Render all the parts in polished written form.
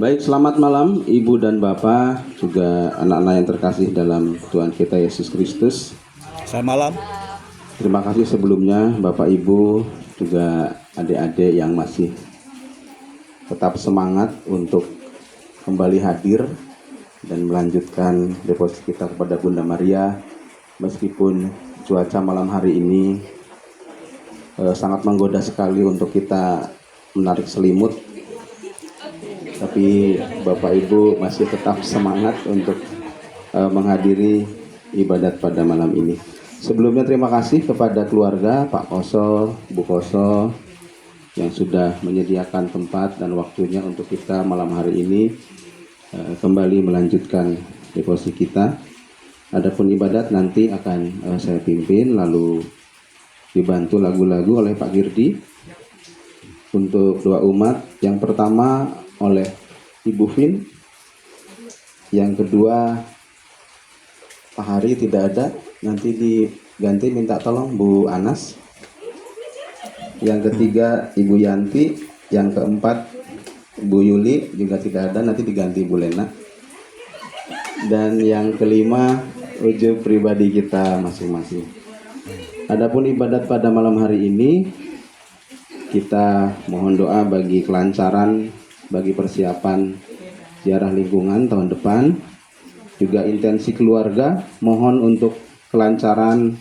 Baik, selamat malam Ibu dan Bapak, juga anak-anak yang terkasih dalam Tuhan kita Yesus Kristus. Selamat malam. Terima kasih sebelumnya Bapak Ibu, juga adik-adik yang masih tetap semangat untuk kembali hadir dan melanjutkan devosi kita kepada Bunda Maria. Meskipun cuaca malam hari ini sangat menggoda sekali untuk kita menarik selimut, tapi Bapak Ibu masih tetap semangat untuk menghadiri ibadat pada malam ini. Sebelumnya terima kasih kepada keluarga Pak Koso, Bu Koso yang sudah menyediakan tempat dan waktunya untuk kita malam hari ini kembali melanjutkan devosi kita. Adapun ibadat nanti akan saya pimpin, lalu dibantu lagu-lagu oleh Pak Girdi. Untuk doa umat, yang pertama oleh Ibu Vin, yang kedua Pak Hari tidak ada, nanti diganti, minta tolong Bu Anas, yang ketiga Ibu Yanti, yang keempat Bu Yuli juga tidak ada, nanti diganti Bu Lena, dan yang kelima ujub pribadi kita masing-masing. Adapun ibadat pada malam hari ini, kita mohon doa bagi kelancaran, bagi persiapan ziarah lingkungan tahun depan, juga intensi keluarga, mohon untuk kelancaran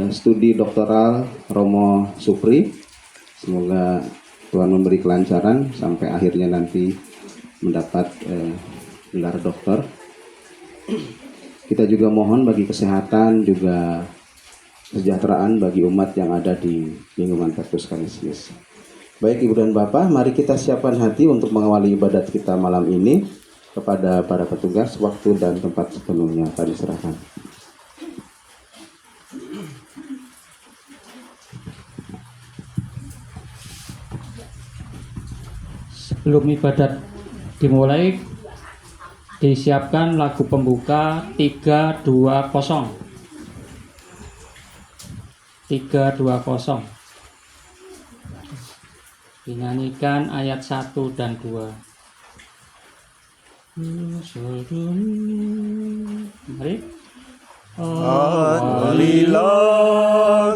studi doktoral Romo Supri. Semoga Tuhan memberi kelancaran sampai akhirnya nanti mendapat gelar doktor. Kita juga mohon bagi kesehatan, juga kesejahteraan bagi umat yang ada di lingkungan Perpus Kanisius. Baik Ibu dan Bapak, mari kita siapkan hati untuk mengawali ibadat kita malam ini. Kepada para petugas, waktu dan tempat sepenuhnya kami serahkan. Sebelum ibadat dimulai, disiapkan lagu pembuka 320. 320. Dinyanyikan ayat 1 dan 2. Mari. Awalilah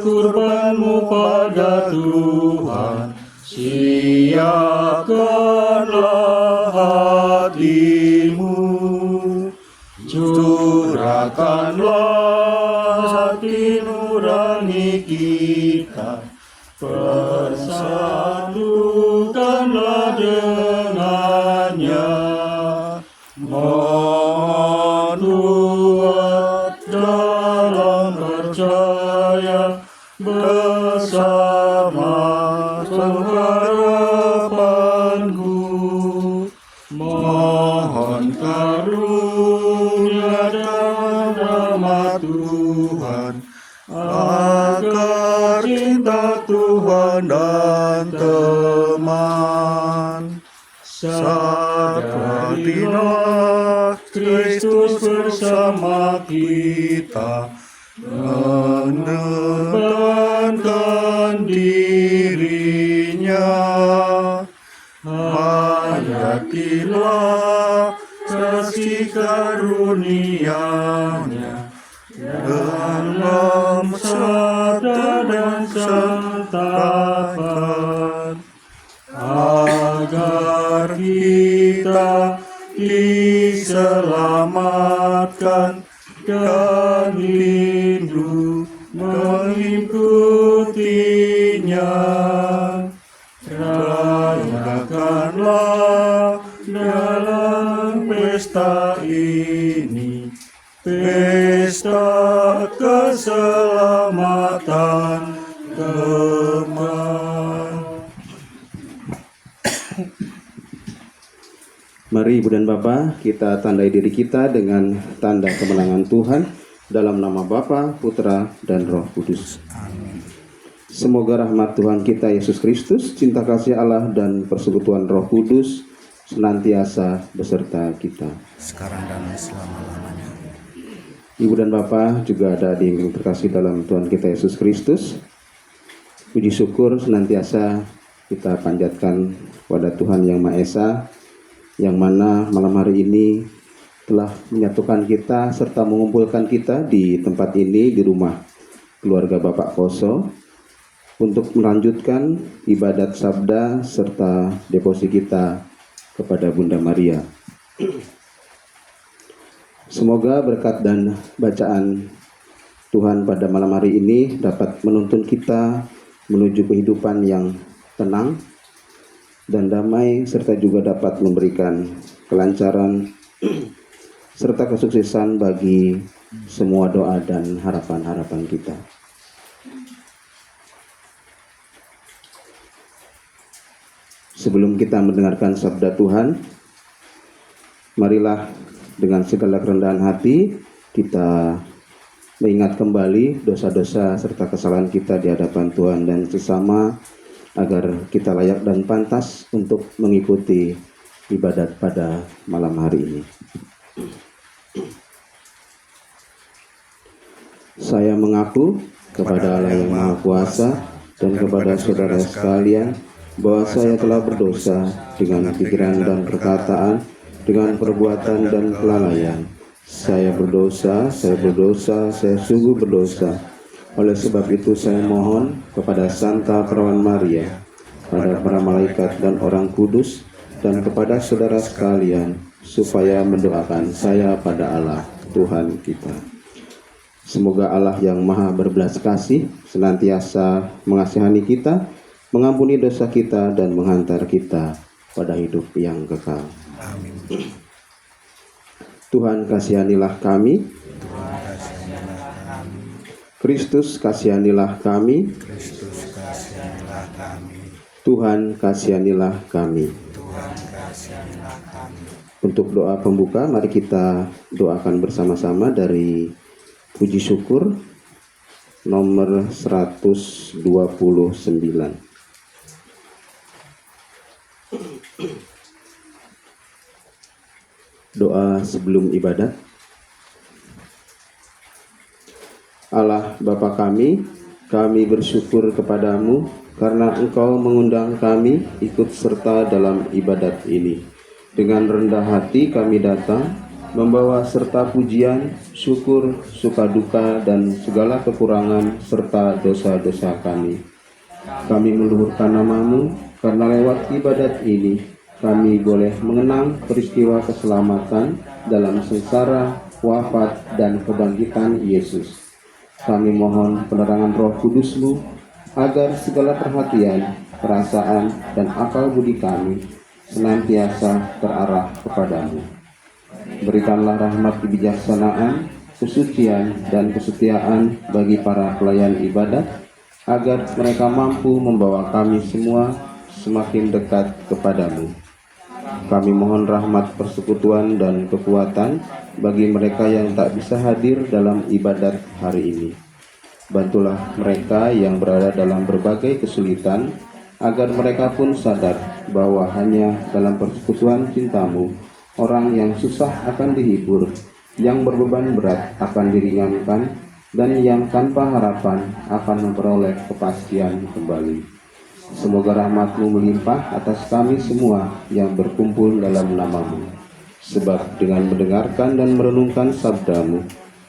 kurbanmu pada Tuhan, siapkanlah hatimu, curahkanlah hati nurani kita, persatukanlah dengannya. Mohon kuat dalam percaya bersama pengharapanku. Mohon karunia dan rahmat Tuhan, agar cinta Tuhan dan teman sepertilah Kristus bersama kita, menebarkan dirinya. Hayatilah kasih karunia-Nya dalam sadar dan santapan, agar kita diselamatkan dan rindu mengikutinya. Rayakanlah dalam pesta ini, pesta keselamatan teman. Mari Ibu dan Bapak, kita tandai diri kita dengan tanda kemenangan Tuhan dalam nama Bapa, Putra, dan Roh Kudus. Semoga rahmat Tuhan kita Yesus Kristus, cinta kasih Allah, dan persekutuan Roh Kudus senantiasa beserta kita Sekarang dan selama-lamanya. Ibu dan Bapak juga ada di yang terkasih dalam Tuhan kita Yesus Kristus. Puji syukur senantiasa kita panjatkan kepada Tuhan Yang Maha Esa, yang mana malam hari ini telah menyatukan kita serta mengumpulkan kita di tempat ini, di rumah keluarga Bapak Koso, untuk melanjutkan ibadat sabda serta devosi kita kepada Bunda Maria. Semoga berkat dan bacaan Tuhan pada malam hari ini dapat menuntun kita menuju kehidupan yang tenang dan damai, serta juga dapat memberikan kelancaran serta kesuksesan bagi semua doa dan harapan-harapan kita. Sebelum kita mendengarkan sabda Tuhan, marilah dengan segala kerendahan hati kita mengingat kembali dosa-dosa serta kesalahan kita di hadapan Tuhan dan sesama, agar kita layak dan pantas untuk mengikuti ibadat pada malam hari ini. Saya mengaku kepada Allah yang Maha Kuasa dan kepada saudara sekalian bahwa saya telah berdosa dengan pikiran dan perkataan, dengan perbuatan dan kelalaian. Saya berdosa, saya sungguh berdosa. Oleh sebab itu saya mohon kepada Santa Perawan Maria, pada para malaikat dan orang kudus, dan kepada saudara sekalian, supaya mendoakan saya pada Allah, Tuhan kita. Semoga Allah yang Maha berbelas kasih senantiasa mengasihani kita, mengampuni dosa kita, dan menghantar kita pada hidup yang kekal. Amin. Tuhan kasihanilah kami. Kristus kasihanilah kami. Kristus kasihanilah kami. Tuhan kasihanilah kami. Tuhan kasihanilah kami. Untuk doa pembuka, mari kita doakan bersama-sama dari puji syukur nomor 129. Doa sebelum ibadat. Allah Bapa kami bersyukur kepadamu karena Engkau mengundang kami ikut serta dalam ibadat ini. Dengan rendah hati kami datang, membawa serta pujian, syukur, suka duka, dan segala kekurangan serta dosa-dosa kami. Kami meluhurkan nama-Mu karena lewat ibadat ini kami boleh mengenang peristiwa keselamatan dalam sengsara, wafat, dan kebangkitan Yesus. Kami mohon penerangan Roh Kudus-Mu agar segala perhatian, perasaan, dan akal budi kami senantiasa terarah kepadamu. Berikanlah rahmat kebijaksanaan, kesucian, dan kesetiaan bagi para pelayan ibadat, agar mereka mampu membawa kami semua semakin dekat kepadamu. Kami mohon rahmat persekutuan dan kekuatan bagi mereka yang tak bisa hadir dalam ibadat hari ini. Bantulah mereka yang berada dalam berbagai kesulitan, agar mereka pun sadar bahwa hanya dalam persekutuan cinta-Mu, orang yang susah akan dihibur, yang berbeban berat akan diringankan, dan yang tanpa harapan akan memperoleh kepastian kembali. Semoga rahmat-Mu melimpah atas kami semua yang berkumpul dalam nama-Mu. Sebab dengan mendengarkan dan merenungkan sabda-Mu,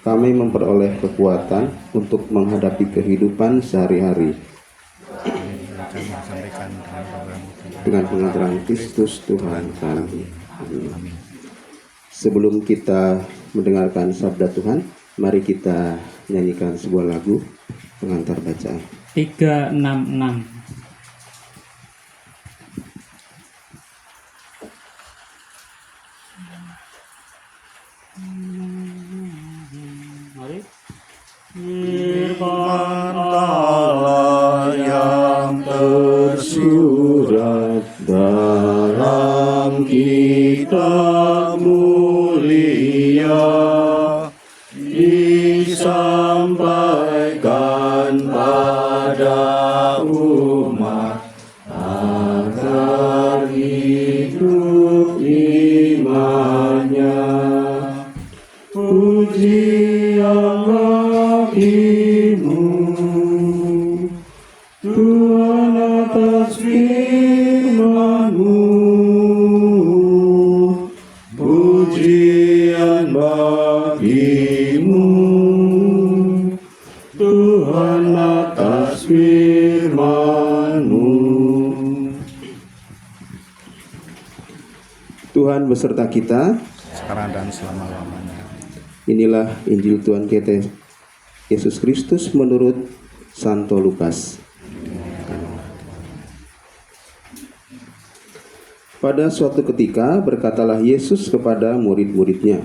kami memperoleh kekuatan untuk menghadapi kehidupan sehari-hari. Kami sampaikan dengan program Dengan pengantaran Kristus Tuhan kami. Amin. Sebelum kita mendengarkan sabda Tuhan, mari kita nyanyikan sebuah lagu pengantar bacaan. 366. Mari. Firman Allah yang tersurat dalam kitab mulia disampaikan pada umat agar hidup imannya. Puji Allah, Tuhan firman-Mu. Pujian bagi-Mu, Tuhan atas firman-Mu. Tuhan beserta kita. Sekarang dan selama-lamanya. Inilah Injil Tuhan kita Yesus Kristus menurut Santo Lukas. Pada suatu ketika berkatalah Yesus kepada murid-muridnya,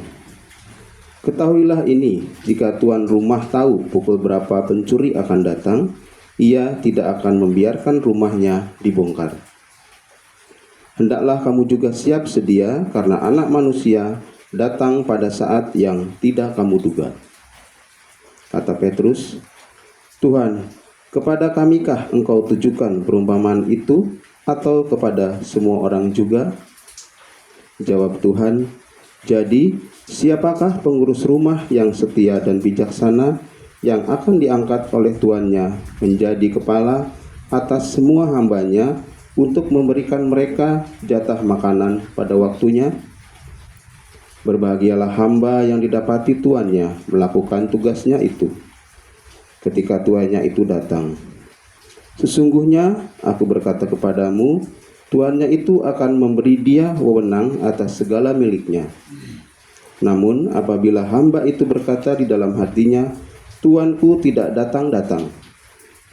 "Ketahuilah ini, jika tuan rumah tahu pukul berapa pencuri akan datang, ia tidak akan membiarkan rumahnya dibongkar. Hendaklah kamu juga siap sedia, karena Anak Manusia datang pada saat yang tidak kamu duga." Kata Petrus, "Tuhan, kepada kamikah Engkau tujukan perumpamaan itu, atau kepada semua orang juga?" Jawab Tuhan, "Jadi, siapakah pengurus rumah yang setia dan bijaksana yang akan diangkat oleh tuannya menjadi kepala atas semua hambanya untuk memberikan mereka jatah makanan pada waktunya? Berbahagialah hamba yang didapati tuannya melakukan tugasnya itu ketika tuannya itu datang. Sesungguhnya aku berkata kepadamu, tuannya itu akan memberi dia wewenang atas segala miliknya. Namun apabila hamba itu berkata di dalam hatinya, tuanku tidak datang-datang,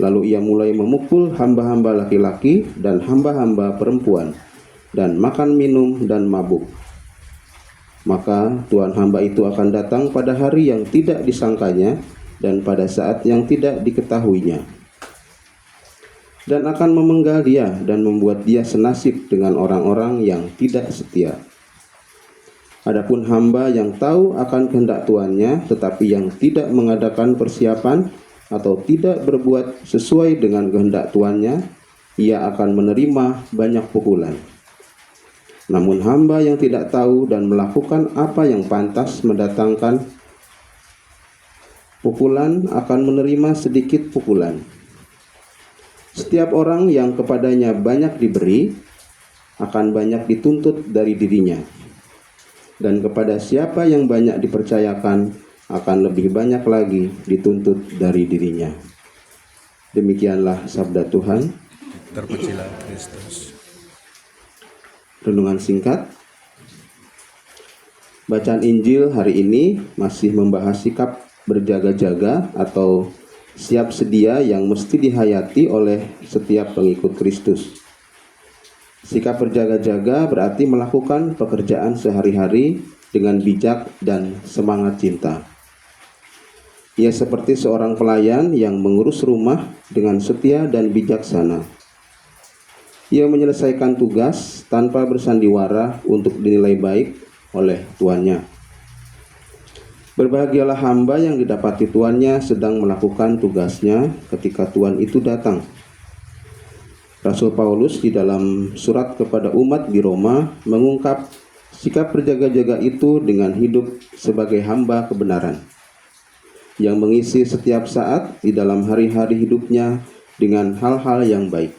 lalu ia mulai memukul hamba-hamba laki-laki dan hamba-hamba perempuan, dan makan minum dan mabuk, maka tuan hamba itu akan datang pada hari yang tidak disangkanya dan pada saat yang tidak diketahuinya, dan akan memenggal dia dan membuat dia senasib dengan orang-orang yang tidak setia. Adapun hamba yang tahu akan kehendak tuannya tetapi yang tidak mengadakan persiapan atau tidak berbuat sesuai dengan kehendak tuannya, ia akan menerima banyak pukulan. Namun hamba yang tidak tahu dan melakukan apa yang pantas mendatangkan pukulan akan menerima sedikit pukulan. Setiap orang yang kepadanya banyak diberi, akan banyak dituntut dari dirinya. Dan kepada siapa yang banyak dipercayakan, akan lebih banyak lagi dituntut dari dirinya." Demikianlah sabda Tuhan. Terpujilah Kristus. Renungan singkat. Bacaan Injil hari ini masih membahas sikap berjaga-jaga atau siap sedia yang mesti dihayati oleh setiap pengikut Kristus. Sikap berjaga-jaga berarti melakukan pekerjaan sehari-hari dengan bijak dan semangat cinta. Ia seperti seorang pelayan yang mengurus rumah dengan setia dan bijaksana. Ia menyelesaikan tugas tanpa bersandiwara untuk dinilai baik oleh tuannya. Berbahagialah hamba yang didapati tuannya sedang melakukan tugasnya ketika tuan itu datang. Rasul Paulus di dalam surat kepada umat di Roma mengungkap sikap berjaga-jaga itu dengan hidup sebagai hamba kebenaran, yang mengisi setiap saat di dalam hari-hari hidupnya dengan hal-hal yang baik.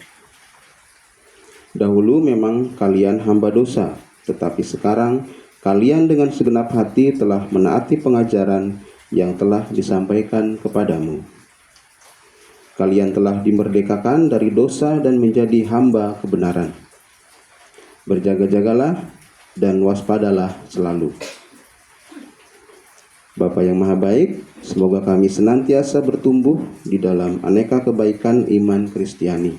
Dahulu memang kalian hamba dosa, tetapi sekarang kalian dengan segenap hati telah menaati pengajaran yang telah disampaikan kepadamu. Kalian telah dimerdekakan dari dosa dan menjadi hamba kebenaran. Berjaga-jagalah dan waspadalah selalu. Bapa yang Maha Baik, semoga kami senantiasa bertumbuh di dalam aneka kebaikan iman Kristiani.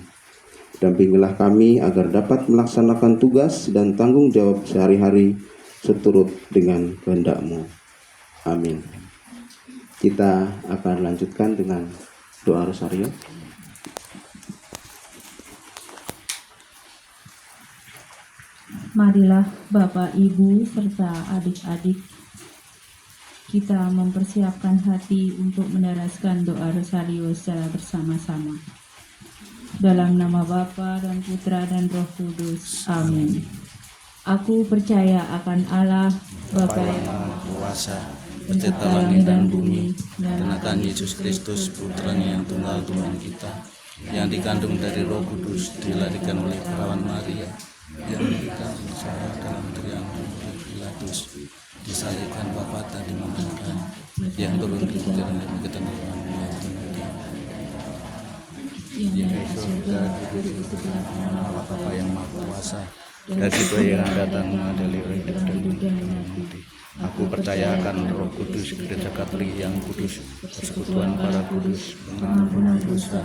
Dampingilah kami agar dapat melaksanakan tugas dan tanggung jawab sehari-hari seturut dengan kehendak-Mu. Amin. Kita akan lanjutkan dengan doa rosario. Marilah Bapak, Ibu, serta adik-adik, kita mempersiapkan hati untuk mendaraskan doa rosario secara bersama-sama. Dalam nama Bapa dan Putra dan Roh Kudus. Amin. Aku percaya akan Allah, Bapa yang Maha Kuasa, pencipta langit dan bumi, dan akan Yesus Kristus, Putranya yang tunggal Tuhan kita, yang dikandung dari Roh Kudus, dilahirkan oleh perawan Maria, yang dikandung salah dalam teriangan oleh Pilatus, disalibkan, wafat dan dimakamkan, yang turun ke jalan yang ketentuan yang naik ke surga, duduk di sebelah kanan Allah Bapa yang Maha Kuasa, dan juga yang datang mengadili hidup dan mati. Aku percayakan Roh Kudus, Gereja Katolik yang kudus, persekutuan para kudus, pengampunan dosa,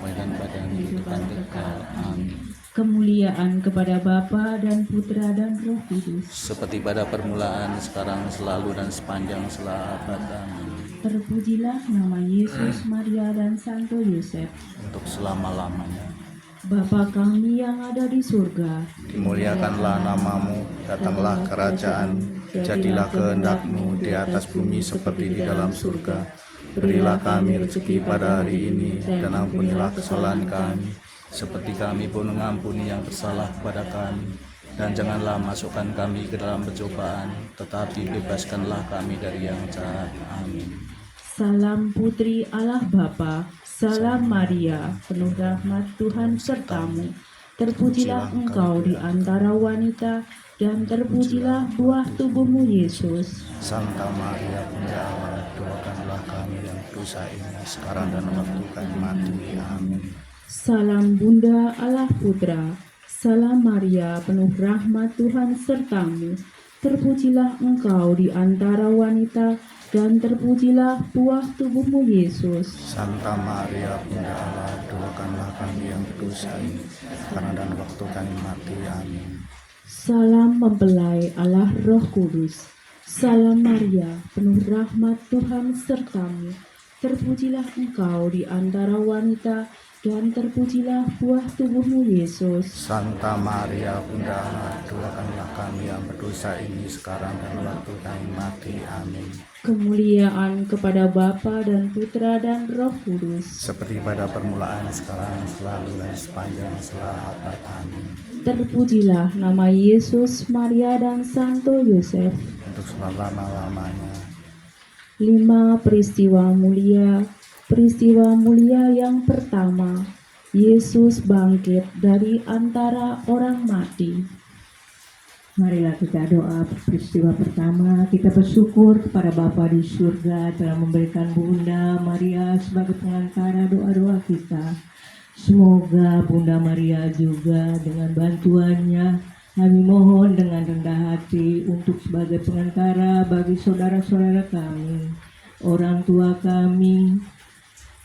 dan badan kehidupan kekal. Amin. Kemuliaan kepada Bapa dan Putra dan Roh Kudus. Seperti pada permulaan, sekarang, selalu, dan sepanjang selabad. Amin. Terpujilah nama Yesus, Maria, dan Santo Yosef. Untuk selama-lamanya. Bapa kami yang ada di surga, Dimuliakanlah namamu, datanglah kerajaan, jadilah kehendak-Mu di atas bumi seperti di dalam surga. Berilah kami rezeki pada hari ini, dan ampunilah kesalahan kami, seperti kami pun mengampuni yang bersalah kepada kami. Dan janganlah masukkan kami ke dalam pencobaan, tetapi bebaskanlah kami dari yang jahat. Amin. Salam Putri Allah Bapa, salam Maria, penuh rahmat Tuhan sertamu. Terpujilah engkau di antara wanita, dan terpujilah buah tubuhmu Yesus. Santa Maria Bunda Allah, doakanlah kami yang dosa ini, sekarang dan waktu kami mati. Amin. Salam Bunda Allah Putra, salam Maria, penuh rahmat Tuhan sertamu. Terpujilah engkau di antara wanita, dan terpujilah buah tubuhmu Yesus. Santa Maria Bunda Allah, doakanlah kami yang berdosa ini, sekarang dan waktu kami mati. Amin. Salam mempelai Allah Roh Kudus, salam Maria, penuh rahmat Tuhan sertamu. Terpujilah engkau di antara wanita, dan terpujilah buah tubuhmu Yesus. Santa Maria Bunda Allah, doakanlah kami yang berdosa ini, sekarang dan waktu kami mati. Amin. Kemuliaan kepada Bapa dan Putra dan Roh Kudus. Seperti pada permulaan, sekarang, selalu, dan sepanjang selabad. Amin. Terpujilah nama Yesus, Maria, dan Santo Yosef. Untuk selama-lamanya. 5 peristiwa mulia. Peristiwa mulia yang pertama, Yesus bangkit dari antara orang mati. Marilah kita doa peristiwa pertama. Kita bersyukur kepada Bapa di surga telah memberikan Bunda Maria sebagai pengantara doa-doa kita. Semoga Bunda Maria juga dengan bantuannya, kami mohon dengan rendah hati untuk sebagai pengantara bagi saudara-saudara kami, orang tua kami,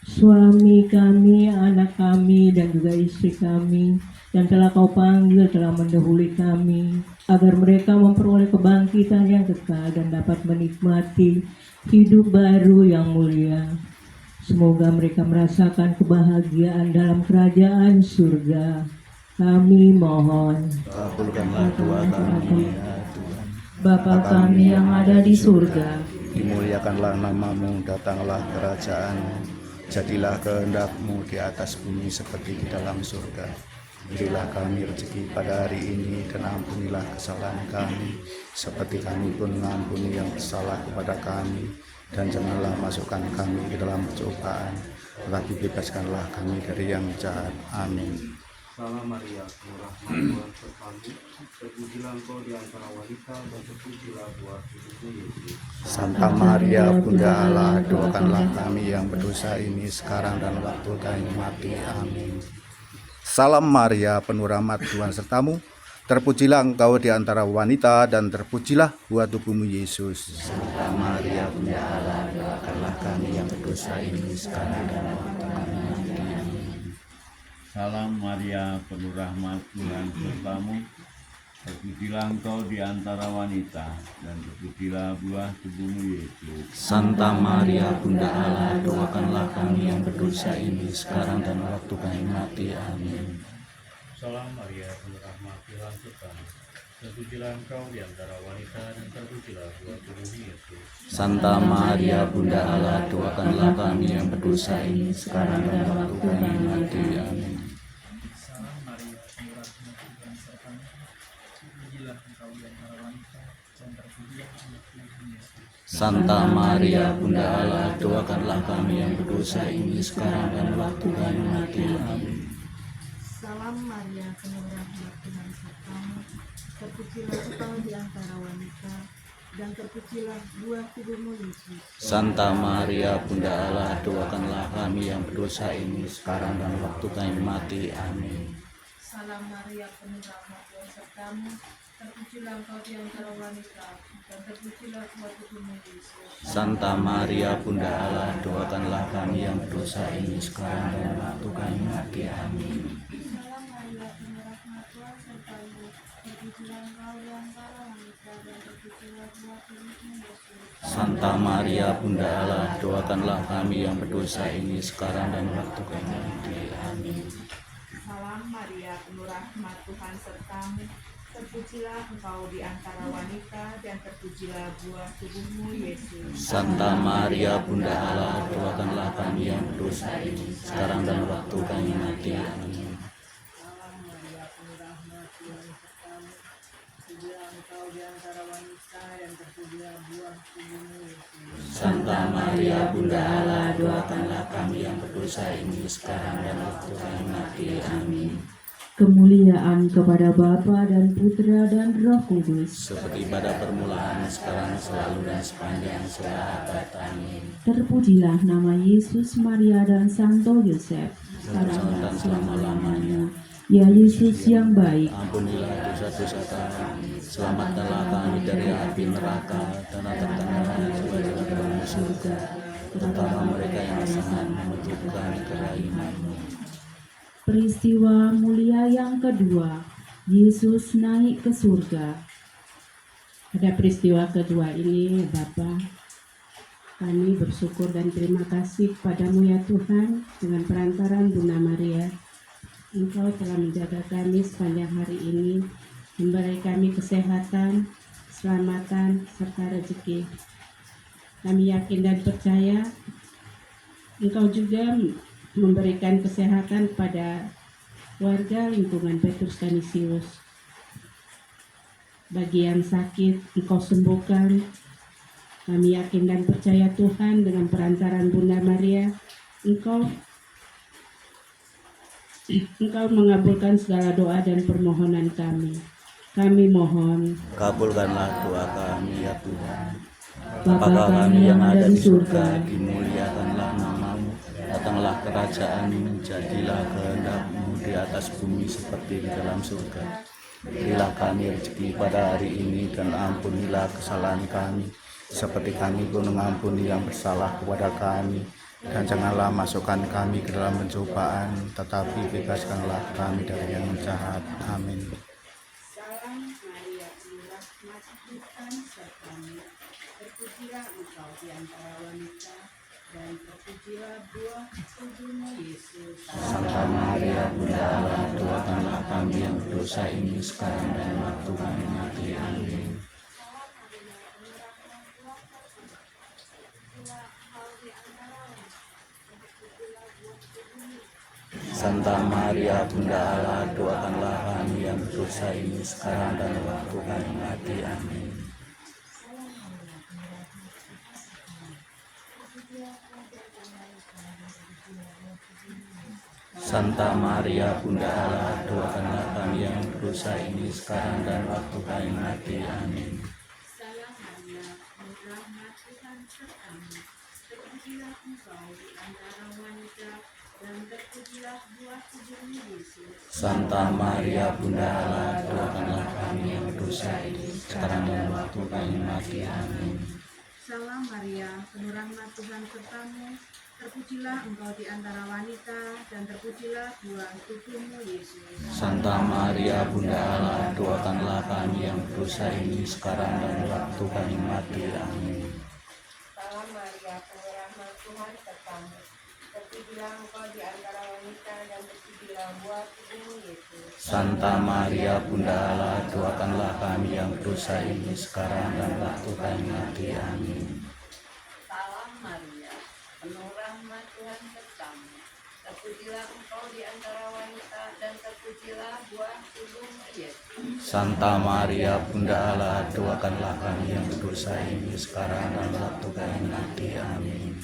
suami kami, anak kami, dan juga istri kami, yang telah Kau panggil, telah mendahului kami, agar mereka memperoleh kebangkitan yang kekal dan dapat menikmati hidup baru yang mulia. Semoga mereka merasakan kebahagiaan dalam kerajaan surga. Kami mohon. Kabulkanlah doa kami, ya Tuhan. Bapa kami yang ada di surga, Dimuliakanlah namamu, datanglah kerajaan-Mu, jadilah kehendak-Mu di atas bumi seperti di dalam surga. Berilah kami rezeki pada hari ini, dan ampunilah kesalahan kami, seperti kami pun mengampuni yang bersalah kepada kami. Dan janganlah masukkan kami ke dalam pencobaan, tetapi bebaskanlah kami dari yang jahat. Amin. Salam Maria, penuh rahmat Tuhan sertamu, terpujilah engkau di antara wanita, dan terpujilah buah tubuhmu Yesus. Santa Maria Bunda Allah, doakanlah kami yang berdosa ini, sekarang dan waktu kami mati. Amin. Salam Maria, penuh rahmat Tuhan sertamu, terpujilah engkau di antara wanita, dan terpujilah buah tubuhmu Yesus. Santa Maria Bunda Allah, doakanlah kami yang berdosa ini, sekarang dan waktu kami mati. Amin. Salam Maria, penuh rahmat Tuhan sertamu, terpujilah engkau di antara wanita, dan terpujilah buah tubuhmu Yesus. Santa Maria Bunda Allah, doakanlah kami yang berdosa ini, sekarang dan waktu kami mati. Amin. Salam Maria, penuh rahmat Tuhan sertamu, terpujilah engkau di antara wanita, dan terpujilah buah tubuhmu Yesus. Santa Maria Bunda Allah, doakanlah kami yang berdosa ini, sekarang dan waktu kami mati. Amin. Salam Maria, penuh rahmat Tuhan sertamu, terpujilah engkau di antara wanita, Santa Maria Bunda Allah, doakanlah kami yang berdosa ini sekarang dan waktu kami mati. Amin. Salam Maria, penuh rahmat Tuhan sertamu, terpujilah engkau di antara wanita, dan terpujilah buah tubuhmu Yesus. Santa Maria Bunda Allah, doakanlah kami yang berdosa ini sekarang dan waktu kami mati. Amin. Salam Maria, penuh rahmat Tuhan sertamu, terpujilah engkau di antara wanita, dan terpujilah buah tubuhmu Yesus. Santa Maria Bunda Allah, doakanlah kami yang berdosa ini sekarang dan waktu kami mati. Amin. Salam Maria, penuh rahmat Tuhan sertamu, terpujilah engkau di antara wanita, dan terpujilah buah tubuhmu Yesus. Santa Maria Bunda Allah, doakanlah kami yang berdosa ini sekarang dan waktu kami mati. Amin. Salam Maria, penuh rahmat Tuhan sertamu, terpujilah engkau di antara wanita, dan terpujilah buah tubuhmu Yesus. Santa Maria Bunda Allah, doakanlah kami yang berdosa ini sekarang dan waktu kami mati. Amin. Santa Maria Bunda Allah, doakanlah kami yang berdosa ini sekarang dan waktu kami mati. Amin. Kemuliaan kepada Bapa dan Putra dan Roh Kudus. Seperti pada permulaan, sekarang, selalu, dan sepanjang segala abad. Amin. Terpujilah nama Yesus, Maria, dan Santo Yosef, sekarang Sekarang dan dan selama-lamanya. Ya Yesus yang baik, Ampunilah dosa-dosa kami, selamatkanlah kami dari api neraka, dan antarkanlah jiwa-jiwa ke dalam surga, terutama mereka yang sangat membutuhkan kerahiman-Mu. peristiwa mulia yang kedua, Yesus naik ke surga. Pada peristiwa kedua ini, Bapa, kami bersyukur dan terima kasih kepadamu ya Tuhan, dengan perantaran Bunda Maria. Engkau telah menjaga kami sepanjang hari ini, memberi kami kesehatan, keselamatan, serta rezeki. Kami yakin dan percaya Engkau juga memberikan kesehatan kepada warga lingkungan Petrus Canisius. Bagi yang sakit, Engkau sembuhkan. Kami yakin dan percaya Tuhan, dengan perantaran Bunda Maria, Engkau mengabulkan segala doa dan permohonan kami. Kami mohon, Kabulkanlah doa kami ya Tuhan. Bapa kami yang ada di surga, dimuliakanlah nama-Mu, datanglah kerajaan-Mu, jadilah kehendak-Mu di atas bumi seperti di dalam surga. Berilah kami rezeki pada hari ini, dan ampunilah kesalahan kami, seperti kami pun mengampuni yang bersalah kepada kami. Dan janganlah masukkan kami ke dalam pencobaan, tetapi bebaskanlah kami dari yang jahat. Amin. Salam Maria, penuh rahmat Tuhan sertamu. Terpujilah engkau di antara wanita, dan terpujilah buah tubuhmu Yesus. Santa Maria Bunda Allah, doakanlah kami yang berdosa ini sekarang dan waktu kami mati. Amin. Santa Maria Bunda Allah, doakanlah kami yang berdosa ini sekarang dan waktu kami mati. Amin. Santa Maria Bunda Allah, doakanlah kami yang berdosa ini sekarang dan waktu kami mati. Amin. Salam Maria, penuh rahmat Tuhan sertamu. Terpujilah engkau di antara wanita, dan terpujilah buah tubuhmu Yesus. Santa Maria Bunda Allah, doakanlah kami yang berdosa ini sekarang dan waktu kami mati. Amin. Salam Maria, penuh rahmat Tuhan sertamu, terpujilah engkau di antara wanita, dan terpujilah buah tubuhmu Yesus. Santa Maria Bunda Allah, doakanlah kami yang berdosa ini sekarang dan waktu kami mati. Amin. Salam Maria, penuh rahmat Tuhan sertamu, terpujilah engkau di antara wanita, dan terpujilah buah tubuhmu Yesus. Santa Maria Bunda Allah, doakanlah kami yang berdosa ini sekarang dan waktu kami mati. Amin. Salam Maria, penuh rahmat Tuhan sertamu, terpujilah engkau di antara wanita, dan terpujilah buah tubuhmu Yesus. Santa Maria Bunda Allah, doakanlah kami yang berdosa ini sekarang dan waktu kami mati. Amin.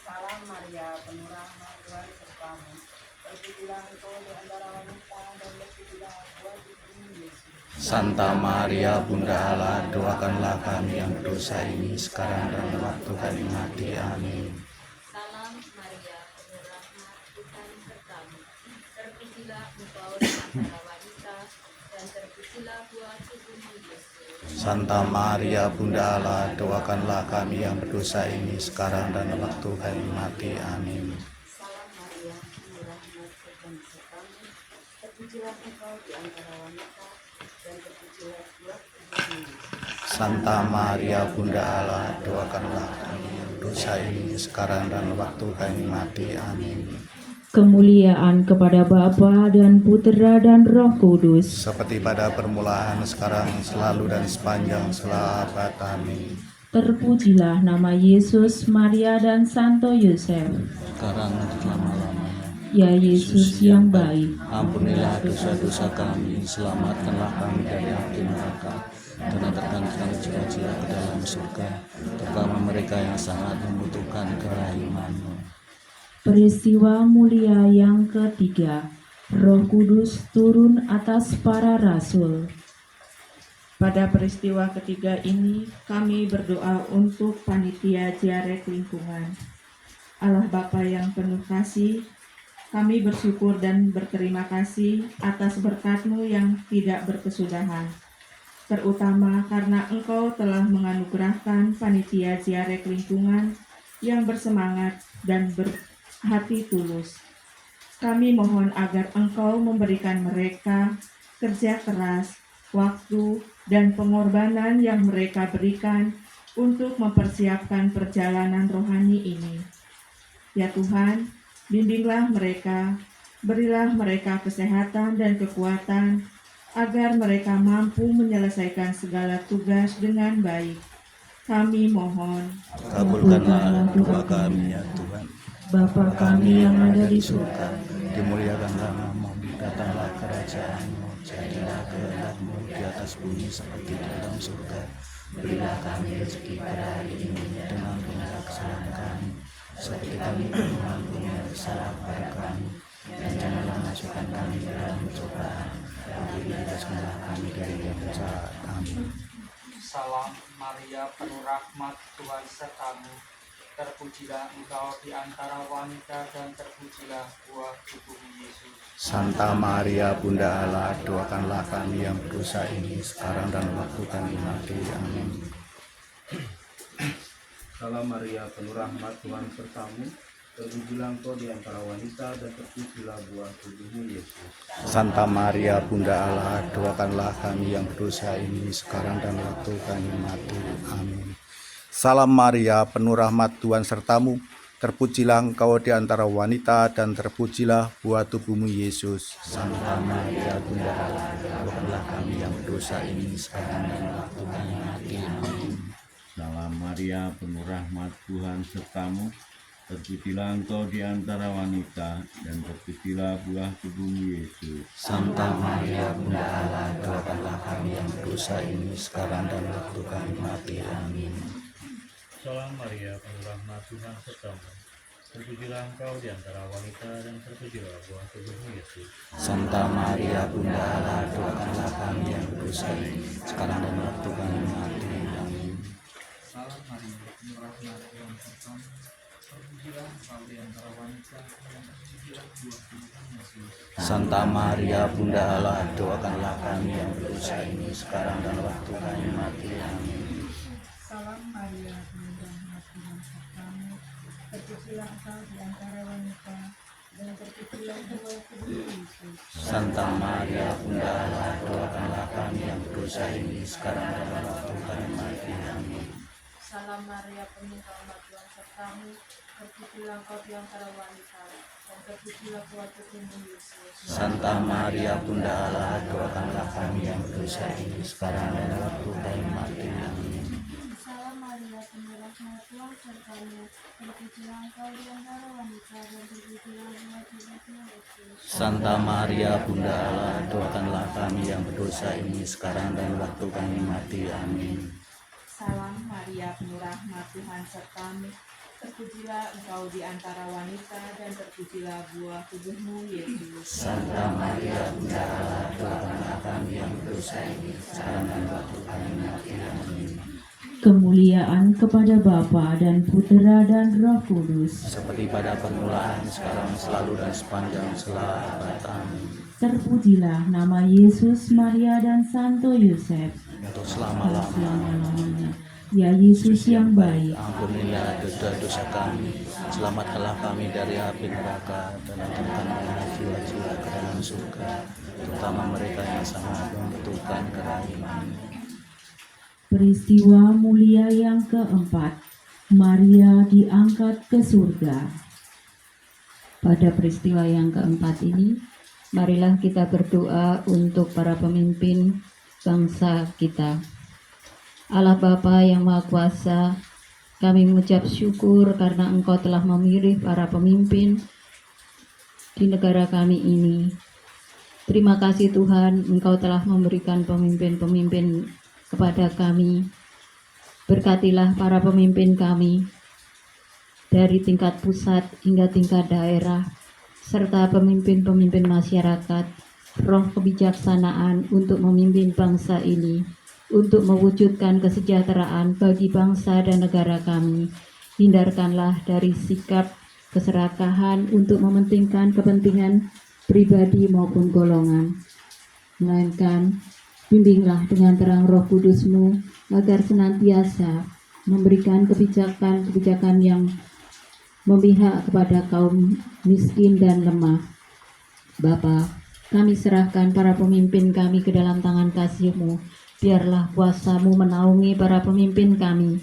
Salam Maria, penuh rahmat, Tuhan sertamu. Terpujilah engkau di antara wanita dan terpujilah buah tubuhmu Yesus. Santa Maria Bunda Allah, doakanlah kami yang berdosa ini sekarang dan waktu kami mati. Amin. Salam Maria, penuh rahmat, Tuhan sertamu. Terpujilah engkau di antara wanita, dan terpujilah buah tubuhmu Yesus. Santa Maria Bunda Allah, doakanlah kami yang berdosa ini sekarang dan waktu kami mati. Amin. Salam Maria, penuh rahmat, Tuhan sertamu. Terpujilah engkau di antara wanita dan terpujilah buah tubuhmu Yesus. Santa Maria Bunda Allah, doakanlah kami yang berdosa ini sekarang dan waktu kami mati. Amin. Kemuliaan kepada Bapa dan Putera dan Roh Kudus. Seperti pada permulaan, sekarang, selalu, dan sepanjang abad. Amin. Terpujilah nama Yesus, Maria, dan Santo Yosef. Sekarang dan selama-lamanya. Ya Yesus yang baik, Ampunilah dosa-dosa kami, selamatkanlah kami dari api neraka, dan antarkan kami jiwa-jiwa ke dalam surga, terutama mereka yang sangat membutuhkan kerahiman-Mu. peristiwa mulia yang ketiga, Roh Kudus turun atas para rasul. Pada peristiwa ketiga ini, kami berdoa untuk panitia Ziarah lingkungan. Allah Bapa yang penuh kasih, kami bersyukur dan berterima kasih atas berkat-Mu yang tidak berkesudahan, terutama karena Engkau telah menganugerahkan panitia Ziarah lingkungan yang bersemangat dan berhati tulus. Kami mohon agar Engkau memberikan mereka kerja keras, waktu, dan pengorbanan yang mereka berikan untuk mempersiapkan perjalanan rohani ini. Ya Tuhan, bimbinglah mereka, berilah mereka kesehatan dan kekuatan, agar mereka mampu menyelesaikan segala tugas dengan baik. Kami mohon, Kabulkanlah doa kami, ya Tuhan. Bapa kami yang ada di surga, Dimuliakanlah nama-Mu, datanglah kerajaan-Mu, jadilah kehendak-Mu di atas bumi seperti di dalam surga. Berilah kami rezeki pada hari ini, dan ampunilah kesalahan kami, seperti kami mengampuni yang bersalah kepada kami. Dan janganlah masukkan kami ke dalam pencobaan, tapi bebaskanlah kami dari yang jahat. Amin. Salam Maria, penuh rahmat, Tuhan sertamu. Terpujilah engkau di antara wanita dan terpujilah buah tubuhmu Yesus. Santa Maria Bunda Allah, doakanlah kami yang berdosa ini sekarang dan waktu kami mati. Amin. Salam Maria, penuh rahmat, Tuhan sertamu. Terpujilah engkau di antara wanita dan terpujilah buah tubuhmu Yesus. Santa Maria Bunda Allah, doakanlah kami yang berdosa ini sekarang dan waktu kami mati. Amin. Salam Maria, penuh rahmat, Tuhan sertamu. Terpujilah engkau di antara wanita dan terpujilah buah tubuhmu Yesus. Santa Maria Bunda Allah, doakanlah kami yang berdosa ini sekarang dan waktu kami mati. Amin. Salam Maria, penuh rahmat, Tuhan sertamu. Terpujilah engkau di antara wanita, dan terpujilah buah tubuhmu Yesus. Santa Maria Bunda Allah, doakanlah kami yang berdosa ini sekarang dan waktu kami mati. Amin. Salam Maria, penuh rahmat, Tuhan sertamu. Terpujilah engkau di antara wanita dan terpujilah buah tubuhmu Yesus. Santa Maria Bunda Allah, doakanlah kami yang berdosa ini sekarang dan waktu kami mati. Amin. Salam Maria, penuh rahmat, Tuhan sertamu. Terpujilah engkau di antara wanita dan terpujilah buah tubuhmu Yesus. Santa Maria Bunda Allah, doakanlah kami yang berdosa ini sekarang dan waktu kami mati. Amin. Salam Maria, penuh rahmat, Tuhan sertamu. Terpujilah engkau di antara wanita dan terpujilah buah tubuhmu Yesus. Santa Maria Bunda Allah, doakanlah kami yang berdosa ini sekarang dan waktu kami mati. Amin. Salam Maria, penuh rahmat, Tuhan sertamu. Terpujilah engkau di antara wanita dan terpujilah buah tubuhmu Yesus. Santa Maria Bunda Allah, doakanlah kami yang berdosa ini sekarang dan waktu kami mati. Amin. Salam Maria, penuh rahmat, Tuhan sertamu, terpujilah engkau di antara wanita dan terpujilah buah tubuhmu Yesus. Santa Maria Bunda Allah, doakanlah kami yang berdosa ini sekarang dan waktu kami mati. Amin. Salam Maria, penuh rahmat Tuhan sertamu, terpujilah engkau di antara wanita dan terpujilah buah tubuhmu Yesus. Santa Maria Bunda Allah, doakanlah kami yang berdosa ini sekarang dan waktu kami mati. Amin. Kemuliaan kepada Bapa dan Putera dan Roh Kudus. Seperti pada permulaan, sekarang, selalu, dan sepanjang segala abad. Amin. Terpujilah nama Yesus, Maria, dan Santo Yosef. Untuk selama-lamanya. Selama-lamanya. Ya Yesus yang baik, Ampunilah dosa-dosa kami, selamatkanlah kami dari api neraka, dan angkatkanlah jiwa-jiwa ke dalam surga, terutama mereka yang sangat membutuhkan kerahiman. peristiwa mulia yang keempat, Maria diangkat ke surga. Pada peristiwa yang keempat ini, marilah kita berdoa untuk para pemimpin bangsa kita. Allah Bapa yang Maha Kuasa, kami mengucap syukur karena Engkau telah memilih para pemimpin di negara kami ini. Terima kasih Tuhan, Engkau telah memberikan pemimpin-pemimpin kepada kami. Berkatilah para pemimpin kami dari tingkat pusat hingga tingkat daerah, serta pemimpin-pemimpin masyarakat, roh kebijaksanaan untuk memimpin bangsa ini, untuk mewujudkan kesejahteraan bagi bangsa dan negara kami. Hindarkanlah dari sikap keserakahan untuk mementingkan kepentingan pribadi maupun golongan, melainkan bimbinglah dengan terang Roh Kudus-Mu agar senantiasa memberikan kebijakan-kebijakan yang memihak kepada kaum miskin dan lemah. Bapa, kami serahkan para pemimpin kami ke dalam tangan kasih-Mu. Biarlah kuasa-Mu menaungi para pemimpin kami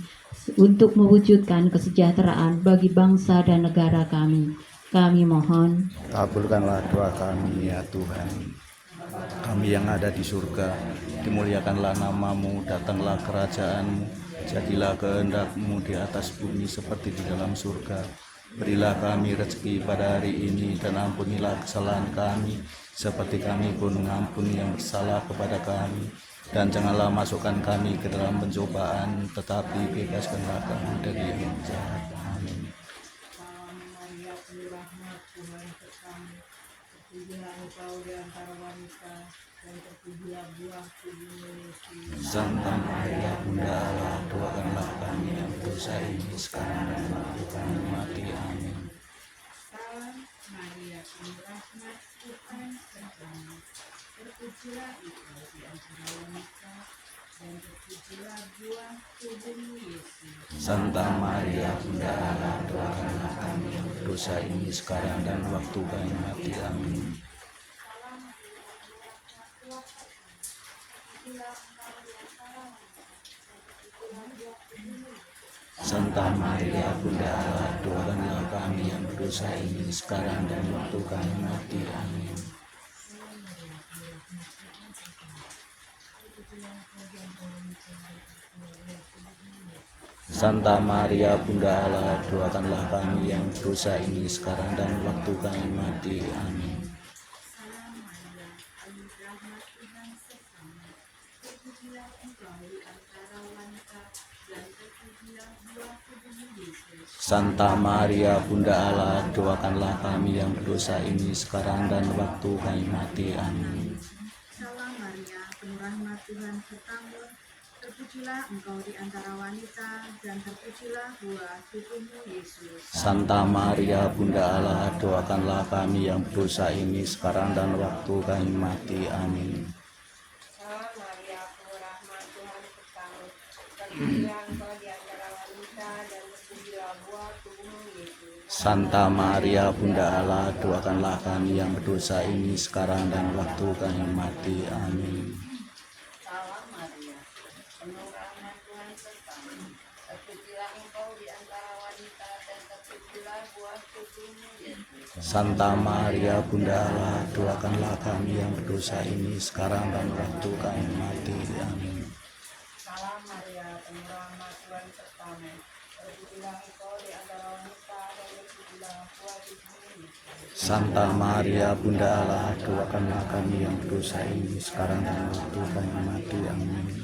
untuk mewujudkan kesejahteraan bagi bangsa dan negara kami. Kami mohon, Kabulkanlah doa kami ya Tuhan. Kami yang ada di surga, dimuliakanlah nama-Mu, datanglah kerajaan-Mu, jadilah kehendak-Mu di atas bumi seperti di dalam surga. Berilah kami rezeki pada hari ini, dan ampunilah kesalahan kami, seperti kami pun mengampuni yang bersalah kepada kami. Dan janganlah masukkan kami ke dalam pencobaan, tetapi bebaskanlah kami dari yang jahat. Amin. Santa Maria Bunda Allah, doakanlah kami yang berdosa ini sekarang dan waktu kami mati. Amin. Salam Maria, penuh rahmat Tuhan sertamu, terpujilah engkau di antara wanita dan terpujilah buah tubuhmu Yesus. Santa Maria Bunda Allah, doakanlah kami yang berdosa ini sekarang dan waktu kami mati. Amin. Santa Maria Bunda Allah, doakanlah kami yang berdosa ini sekarang dan waktu kami mati. Amin. Santa Maria Bunda Allah, doakanlah kami yang berdosa ini sekarang dan waktu kami mati. Amin. Santa Maria Bunda Allah, doakanlah kami yang berdosa ini sekarang dan waktu kami mati. Amin. Salam Maria, penuh rahmat Tuhan sertamu, terpujilah engkau di antara wanita dan terpujilah buah tubuhmu Yesus. Santa Maria Bunda Allah, doakanlah kami yang berdosa ini sekarang dan waktu kami mati. Amin. Salam Maria, penuh rahmat Tuhan sertamu, terpujilah engkau di antara wanita dan terpujilah buah tubuhmu Yesus. Santa Maria Bunda Allah, doakanlah kami yang berdosa ini sekarang dan waktu kami mati. Amin. Salam Maria, penuh rahmat Tuhan sertamu, terpujilah engkau di antara wanita dan terpujilah buah tubuhmu Yesus. Santa Maria Bunda Allah, doakanlah kami yang berdosa ini sekarang dan waktu kami mati. Amin. Salam Maria, penuh rahmat Tuhan sertamu, Santa Maria Bunda Allah, doakanlah kami yang berdosa ini sekarang dan waktu kami mati. Amin.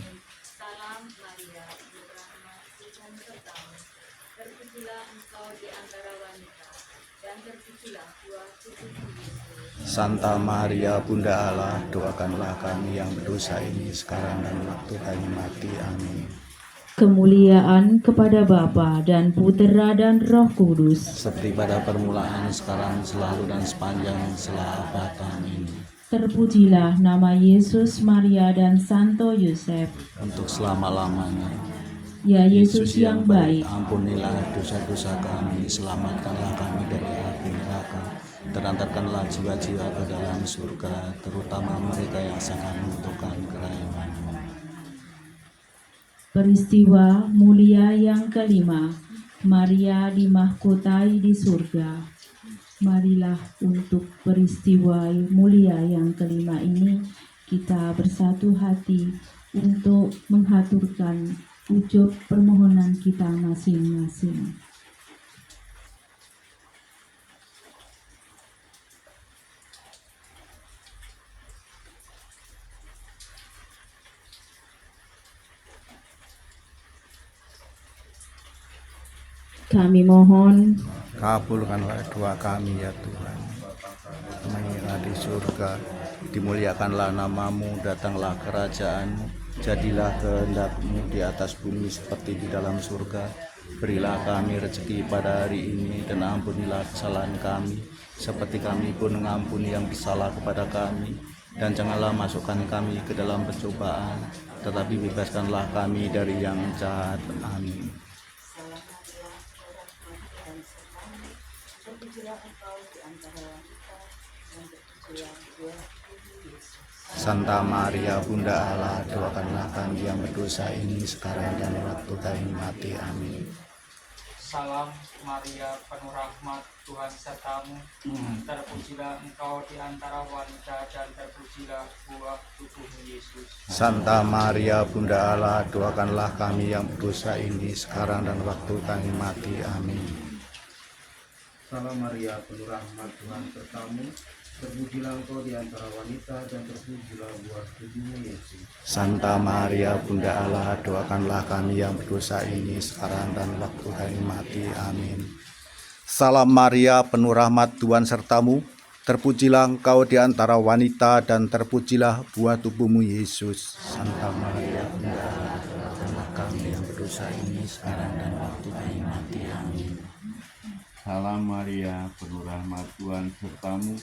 Salam Maria, berrahmat, Tuhan sertamu. Terpujilah engkau di antara wanita, dan terpujilah buah tubuhmu Yesus. Santa Maria Bunda Allah, doakanlah kami yang berdosa ini sekarang dan waktu kami mati. Amin. Kemuliaan kepada Bapa dan Putera dan Roh Kudus. Seperti pada permulaan, sekarang, selalu, dan sepanjang abad. Amin. Terpujilah nama Yesus, Maria, dan Santo Yosef. Untuk selama-lamanya. Ya Yesus yang baik, ampunilah dosa-dosa kami, selamatkanlah kami dari api neraka, terantarkanlah jiwa-jiwa ke dalam surga, terutama mereka yang sangat membutuhkan kerajaan-Mu. peristiwa mulia yang kelima, Maria dimahkotai di surga. Marilah untuk peristiwa mulia yang kelima ini kita bersatu hati untuk menghaturkan ujub permohonan kita masing-masing. Kami mohon, kabulkanlah doa kami ya Tuhan. Mengira di surga, dimuliakanlah namamu, datanglah kerajaan-Mu, jadilah kehendak-Mu di atas bumi seperti di dalam surga. Berilah kami rezeki pada hari ini, dan ampunilah kesalahan kami, seperti kami pun mengampuni yang bersalah kepada kami. Dan janganlah masukkan kami ke dalam pencobaan, tetapi bebaskanlah kami dari yang jahat. Amin. Santa Maria Bunda Allah, doakanlah kami yang berdosa ini sekarang dan waktu kami mati. Amin. Salam Maria, penuh rahmat, Tuhan sertamu. Terpujilah engkau di antara wanita, dan terpujilah buah tubuhmu Yesus. Santa Maria Bunda Allah, doakanlah kami yang berdosa ini sekarang dan waktu kami mati. Amin. Salam Maria, penuh rahmat, Tuhan sertamu. Terpujilah engkau di antara wanita, dan terpujilah buah tubuhmu Yesus. Santa Maria Bunda Allah, doakanlah kami yang berdosa ini sekarang dan waktu kami mati. Amin. Salam Maria, penuh rahmat, Tuhan sertamu. Terpujilah engkau di antara wanita, dan terpujilah buah tubuhmu Yesus. Santa Maria Bunda Allah, doakanlah kami yang berdosa ini sekarang dan waktu kami mati. Amin. Salam Maria, penuh rahmat, Tuhan sertamu.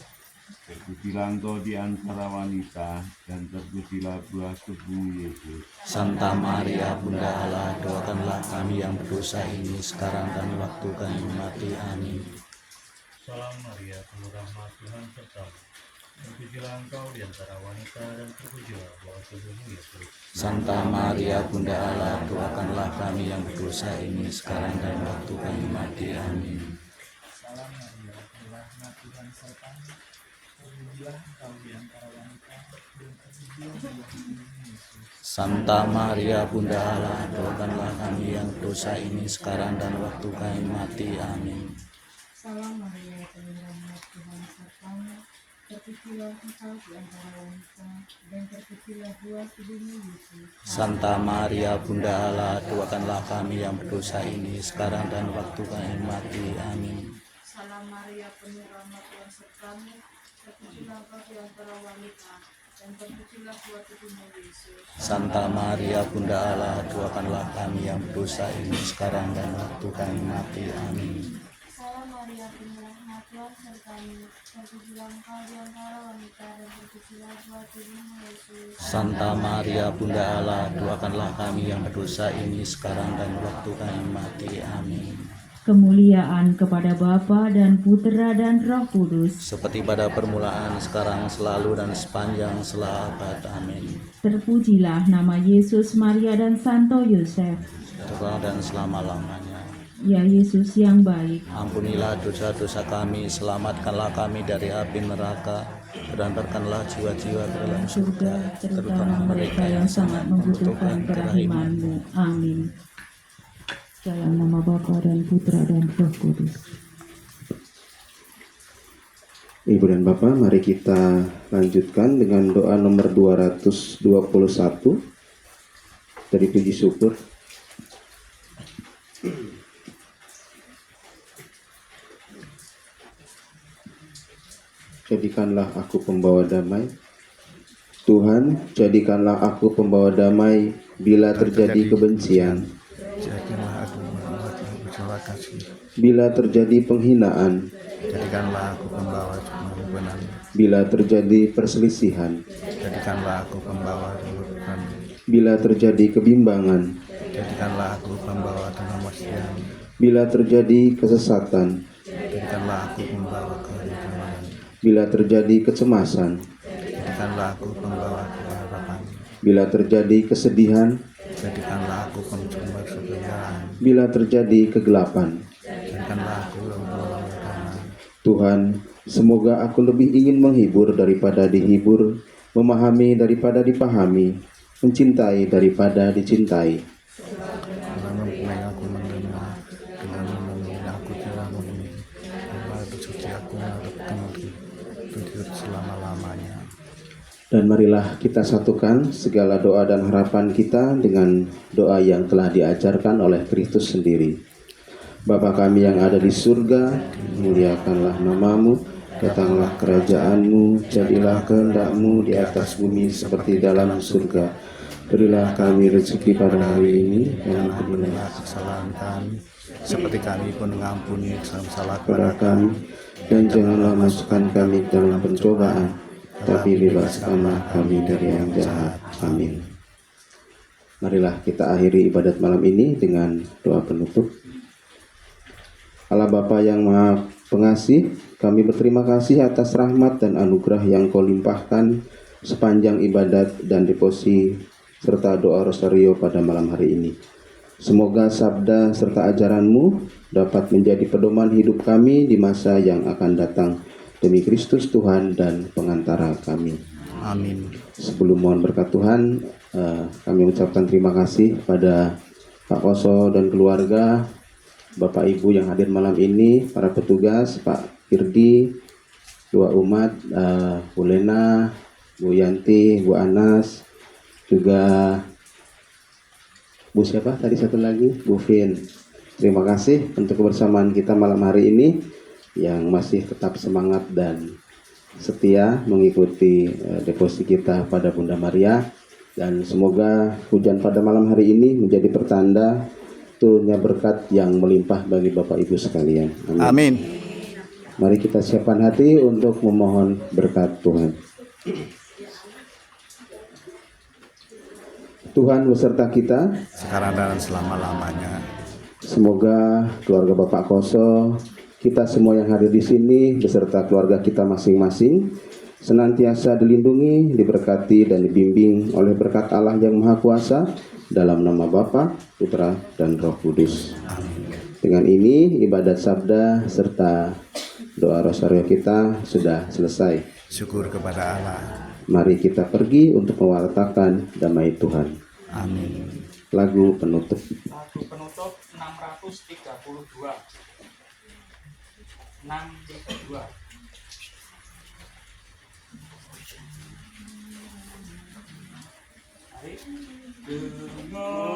Terpujilah engkau di antara wanita, dan terpujilah buah tubuhmu Yesus. Santa Maria Bunda Allah, doakanlah kami yang berdosa ini sekarang dan waktu kami mati. Amin. Salam Maria, penuh rahmat, Tuhan sertamu. Terpujilah engkau di antara wanita, dan terpujilah buah tubuhmu Yesus. Santa Maria Bunda Allah, doakanlah kami yang berdosa ini sekarang dan waktu kami mati. Amin. Salam Maria, penuh rahmat, Tuhan sertamu. Terpujilah engkau di antara wanita, dan terpujilah buah tubuhmu Yesus. Santa Maria Bunda Allah, doakanlah kami yang berdosa ini sekarang dan waktu kami mati. Amin. Salam Maria, penuh rahmat, Tuhan sertamu. Terpujilah engkau di antara wanita, dan terpujilah buah tubuhmu Yesus. Santa Maria Bunda Allah, doakanlah kami yang berdosa ini sekarang dan waktu kami mati. Amin. Salam Maria, penuh rahmat, Tuhan sertamu. Terpujilah engkau di antara wanita, dan terpujilah buah tubuhmu Yesus. Santa Maria Bunda Allah, doakanlah kami yang berdosa ini sekarang dan waktu kami mati. Amin. Salam Maria, penuh rahmat, Tuhan sertamu. Terpujilah engkau di antara wanita, dan terpujilah buah tubuhmu Yesus. Santa Maria Bunda Allah, doakanlah kami yang berdosa ini sekarang dan waktu kami mati. Amin. kemuliaan kepada Bapa dan Putera dan Roh Kudus. Seperti pada permulaan, sekarang, selalu, dan sepanjang abad. Amin. Terpujilah nama Yesus, Maria, dan Santo Yosef. Sekarang dan selama-lamanya. Ya Yesus yang baik, ampunilah dosa-dosa kami, selamatkanlah kami dari api neraka, berangkatkanlah jiwa-jiwa ke dalam surga, terutama mereka yang sangat membutuhkan kerahiman-Mu. Amin. Dalam nama Bapa dan Putra dan Roh Kudus. Ibu dan Bapak, mari kita lanjutkan dengan doa nomor 221 dari puji syukur. Jadikanlah aku pembawa damai. Tuhan, jadikanlah aku pembawa damai bila terjadi kebencian, Jadikanlah aku membuat berterima kasih. bila terjadi penghinaan, Jadikanlah aku pembawa kebenaran. bila terjadi perselisihan, Jadikanlah aku pembawa kebenaran. bila terjadi kebimbangan, Jadikanlah aku pembawa kepastian. bila terjadi kesesatan, Jadikanlah aku pembawa keharapan. bila terjadi kecemasan, Jadikanlah aku pembawa keharapan. bila terjadi kesedihan, Jadikanlah aku pencumbar kebenaran. bila terjadi kegelapan. Jadikanlah aku pembawa kebenaran. Tuhan, semoga aku lebih ingin menghibur daripada dihibur, memahami daripada dipahami, mencintai daripada dicintai. Dengan mempunyai aku mendengar, dengan mempunyai aku tidak mempunyai. Allah bersuci aku menghadapkan hidup selama-lamanya. Dan marilah kita satukan segala doa dan harapan kita dengan doa yang telah diajarkan oleh Kristus sendiri. Bapa kami yang ada di surga, muliakanlah namamu, datanglah kerajaanmu, jadilah kehendak-Mu di atas bumi seperti dalam surga. Berilah kami rezeki pada hari ini, dan ampunilah kesalahan kami, seperti kami pun mengampuni kesalahan kepada kami, dan janganlah masukkan kami ke dalam pencobaan, tapi bebaskanlah kami dari yang jahat. Amin. Marilah kita akhiri ibadat malam ini dengan doa penutup. Allah Bapa yang Maha Pengasih, kami berterima kasih atas rahmat dan anugerah yang Kau limpahkan sepanjang ibadat dan devosi serta doa rosario pada malam hari ini. Semoga sabda serta ajaran-Mu dapat menjadi pedoman hidup kami di masa yang akan datang, demi Kristus Tuhan dan pengantara kami. Amin. Sebelum mohon berkat Tuhan, kami ucapkan terima kasih pada Pak Koso dan keluarga, Bapak Ibu yang hadir malam ini, para petugas, Pak Firdi, Dua Umat, Bu Lena, Bu Yanti, Bu Anas, juga Bu siapa tadi satu lagi, Bu Vin. Terima kasih untuk kebersamaan kita malam hari ini yang masih tetap semangat dan setia mengikuti devosi kita pada Bunda Maria, dan semoga hujan pada malam hari ini menjadi pertanda turunnya berkat yang melimpah bagi Bapak Ibu sekalian. Amin. Amin. Mari kita siapkan hati untuk memohon berkat Tuhan. Tuhan beserta kita sekarang dan selama-lamanya. Semoga keluarga Bapak Koso, kita semua yang hadir di sini beserta keluarga kita masing-masing senantiasa dilindungi, diberkati dan dibimbing oleh berkat Allah yang Maha Kuasa, dalam nama Bapa, Putra dan Roh Kudus. Amin. Dengan ini ibadat sabda serta doa rosario kita sudah selesai. Syukur kepada Allah. Mari kita pergi untuk mewartakan damai Tuhan. Amin. Lagu penutup. Lagu penutup 632. 632. Mari. Dengar